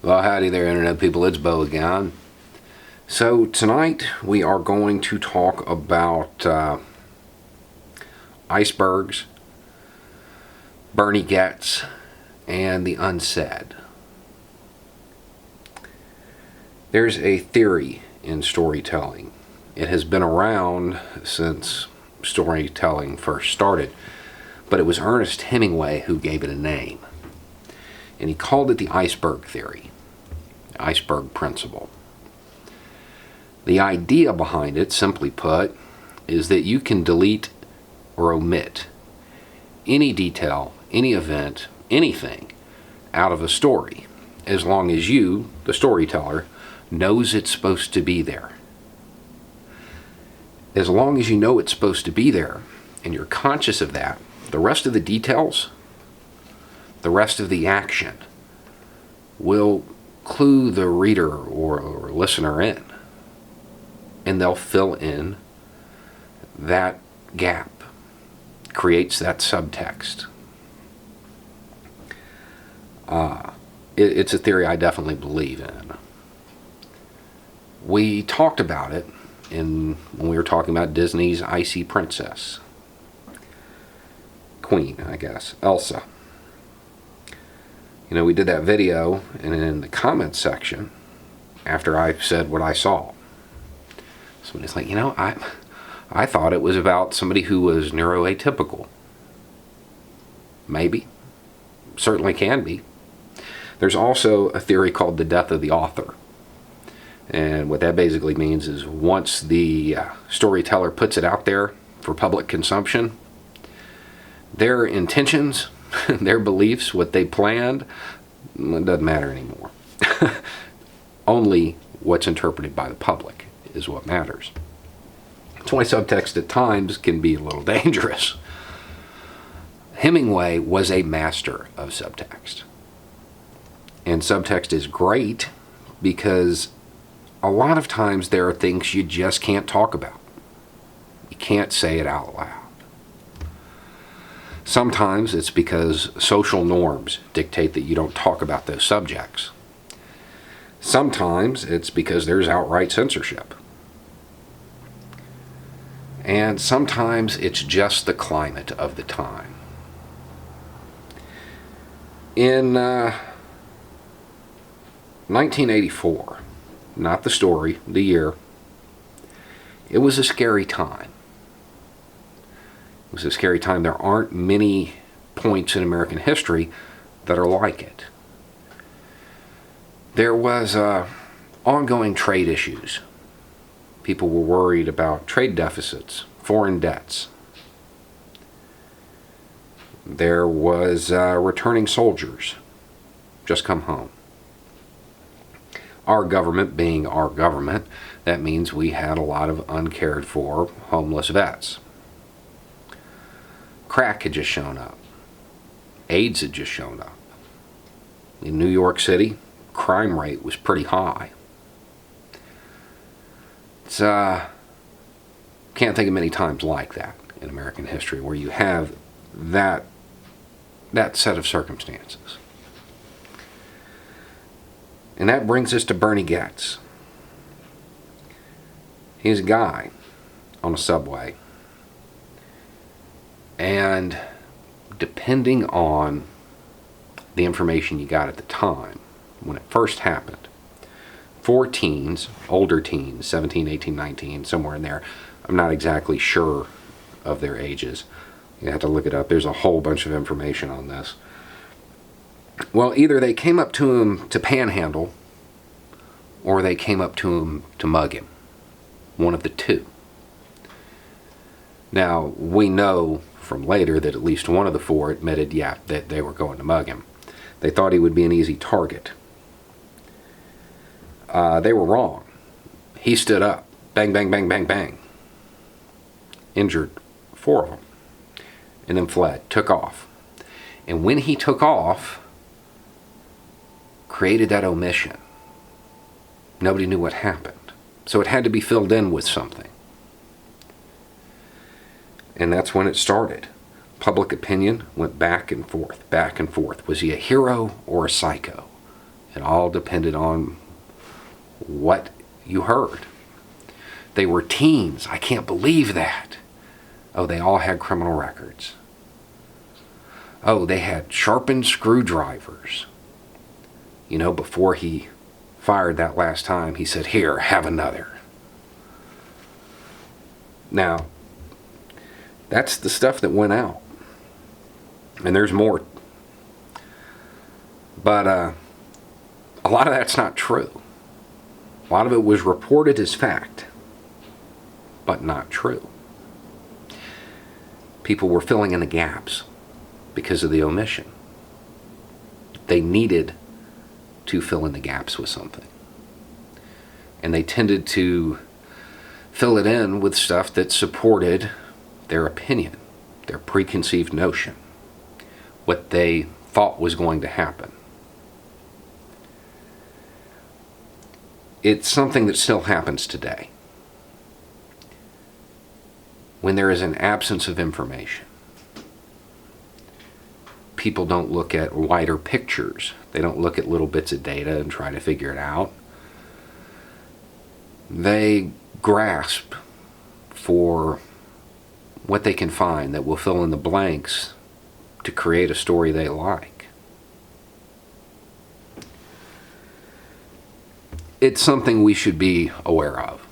Well, howdy there, Internet people. It's Bo again. So, tonight we are going to talk about icebergs, Bernie Getz, and the unsaid. There's a theory in storytelling. It has been around since storytelling first started, but it was Ernest Hemingway who gave it a name. And he called it the iceberg theory, the iceberg principle. The idea behind it, simply put, is that you can delete or omit any detail, any event, anything out of a story, as long as you, the storyteller, knows it's supposed to be there. As long as you know it's supposed to be there, and you're conscious of that, the rest of the details, the rest of the action, will clue the reader or listener in. And they'll fill in that gap, creates that subtext. It's a theory I definitely believe in. We talked about it when we were talking about Disney's Icy Princess. Queen, I guess. Elsa. You know, we did that video, and in the comments section, after I said what I saw, somebody's like, I thought it was about somebody who was neuroatypical. Maybe. Certainly can be. There's also a theory called the death of the author. And what that basically means is once the storyteller puts it out there for public consumption, their intentions, their beliefs, what they planned, it doesn't matter anymore. Only what's interpreted by the public is what matters. That's why subtext at times can be a little dangerous. Hemingway was a master of subtext. And subtext is great because a lot of times there are things you just can't talk about. You can't say it out loud. Sometimes it's because social norms dictate that you don't talk about those subjects. Sometimes it's because there's outright censorship. And sometimes it's just the climate of the time. In 1984, not the story, the year, it was a scary time. It was a scary time. There aren't many points in American history that are like it. There was ongoing trade issues. People were worried about trade deficits, foreign debts. There was returning soldiers just come home. Our government being our government, that means we had a lot of uncared for homeless vets. Crack had just shown up. AIDS had just shown up. In New York City, crime rate was pretty high. It's can't think of many times like that in American history where you have that set of circumstances. And that brings us to Bernie Getz. He's a guy on a subway. And depending on the information you got at the time, when it first happened, 4 teens, older teens, 17, 18, 19, somewhere in there, I'm not exactly sure of their ages. You have to look it up. There's a whole bunch of information on this. Well, either they came up to him to panhandle, or they came up to him to mug him. One of the two. Now, we know from later that at least one of the 4 admitted, that they were going to mug him. They thought he would be an easy target. They were wrong. He stood up. Bang, bang, bang, bang, bang. Injured 4 of them. And then fled. Took off. And when he took off, created that omission. Nobody knew what happened. So it had to be filled in with something. And that's when it started. Public opinion went back and forth, back and forth. Was he a hero or a psycho? It all depended on what you heard. They were teens. I can't believe that. Oh, they all had criminal records. Oh, they had sharpened screwdrivers. You know, before he fired that last time, he said, "Here, have another." Now, that's the stuff that went out. And there's more. But a lot of that's not true. A lot of it was reported as fact, but not true. People were filling in the gaps because of the omission. They needed to fill in the gaps with something. And they tended to fill it in with stuff that supported their opinion, their preconceived notion, what they thought was going to happen. It's something that still happens today. When there is an absence of information, people don't look at wider pictures. They don't look at little bits of data and try to figure it out. They grasp for what they can find that will fill in the blanks to create a story they like. It's something we should be aware of,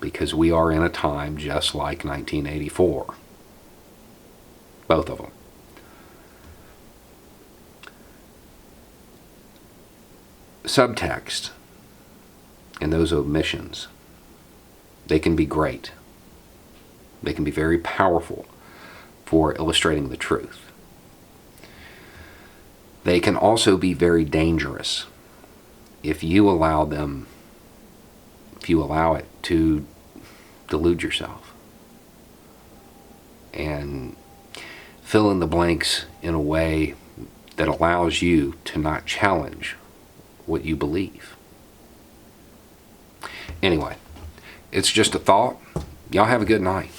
because we are in a time just like 1984. Both of them. Subtext and those omissions, they can be great. They can be very powerful for illustrating the truth. They can also be very dangerous if you allow it to delude yourself and fill in the blanks in a way that allows you to not challenge what you believe. Anyway, it's just a thought. Y'all have a good night.